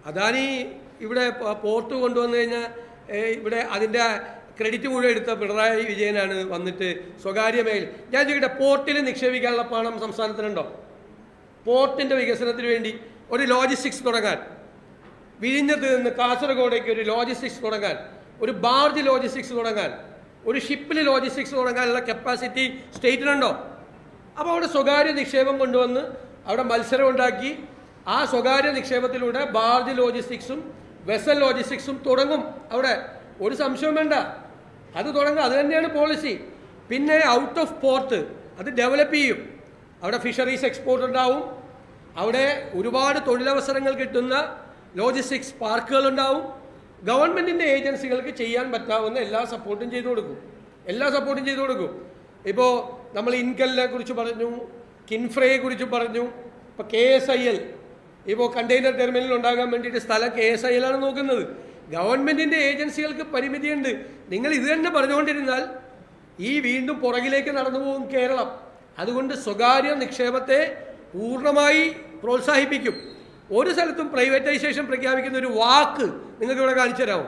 അദാനി ഇവിടെ പോർട്ട് കൊണ്ടുവന്നു കഴിഞ്ഞാൽ ഇവിടെ അതിൻ്റെ ക്രെഡിറ്റ് മുഴുവൻ എടുത്ത പിണറായി വിജയനാണ് വന്നിട്ട് സ്വകാര്യ മേഖല. ഞാൻ ചോദിക്കട്ടെ, പോർട്ടിൽ നിക്ഷേപിക്കാനുള്ള പണം സംസ്ഥാനത്തിനുണ്ടോ? പോർട്ടിൻ്റെ വികസനത്തിന് വേണ്ടി ഒരു ലോജിസ്റ്റിക്സ് തുടങ്ങാൻ, വിഴിഞ്ഞത്ത് നിന്ന് കാസർഗോഡേക്ക് ഒരു ലോജിസ്റ്റിക്സ് തുടങ്ങാൻ, ഒരു ബാർജ് ലോജിസ്റ്റിക്സ് തുടങ്ങാൻ, ഒരു ഷിപ്പിൽ ലോജിസ്റ്റിക്സ് തുടങ്ങാനുള്ള കപ്പാസിറ്റി സ്റ്റേറ്റിനുണ്ടോ? അപ്പോൾ അവിടെ സ്വകാര്യ നിക്ഷേപം കൊണ്ടുവന്ന് അവിടെ മത്സരം ഉണ്ടാക്കി ആ സ്വകാര്യ നിക്ഷേപത്തിലൂടെ ബാർജ് ലോജിസ്റ്റിക്സും വെസൽ ലോജിസ്റ്റിക്സും തുടങ്ങും. അവിടെ ഒരു സംശയവും വേണ്ട, അത് തുടങ്ങും. അത് തന്നെയാണ് പോളിസി. പിന്നെ ഔട്ട് ഓഫ് പോർട്ട് അത് ഡെവലപ്പ് ചെയ്യും. അവിടെ ഫിഷറീസ് എക്സ്പോർട്ട് ഉണ്ടാവും, അവിടെ ഒരുപാട് തൊഴിലവസരങ്ങൾ കിട്ടുന്ന ലോജിസ്റ്റിക്സ് പാർക്കുകൾ ഉണ്ടാവും. ഗവൺമെൻറ്റിൻ്റെ ഏജൻസികൾക്ക് ചെയ്യാൻ പറ്റാവുന്ന എല്ലാ സപ്പോർട്ടും ചെയ്തു കൊടുക്കും. ഇപ്പോൾ നമ്മൾ ഇൻകലിനെ കുറിച്ച് പറഞ്ഞു, കിൻഫ്രയെ കുറിച്ച് പറഞ്ഞു. ഇപ്പോൾ KSIL ഇപ്പോൾ കണ്ടെയ്നർ ടെർമിനൽ ഉണ്ടാകാൻ വേണ്ടിയിട്ട് സ്ഥലം KSIL ആണ് നോക്കുന്നത്. ഗവൺമെൻറ്റിൻ്റെ ഏജൻസികൾക്ക് പരിമിതിയുണ്ട്. നിങ്ങൾ ഇത് തന്നെ പറഞ്ഞുകൊണ്ടിരുന്നാൽ ഈ വീണ്ടും പുറകിലേക്ക് നടന്നു പോകും കേരളം. അതുകൊണ്ട് സ്വകാര്യ നിക്ഷേപത്തെ പൂർണ്ണമായി പ്രോത്സാഹിപ്പിക്കും. ഒരു സ്ഥലത്തും പ്രൈവറ്റൈസേഷൻ പ്രഖ്യാപിക്കുന്ന ഒരു വാക്ക് നിങ്ങൾക്ക് ഇവിടെ കാണിച്ചു തരാമോ?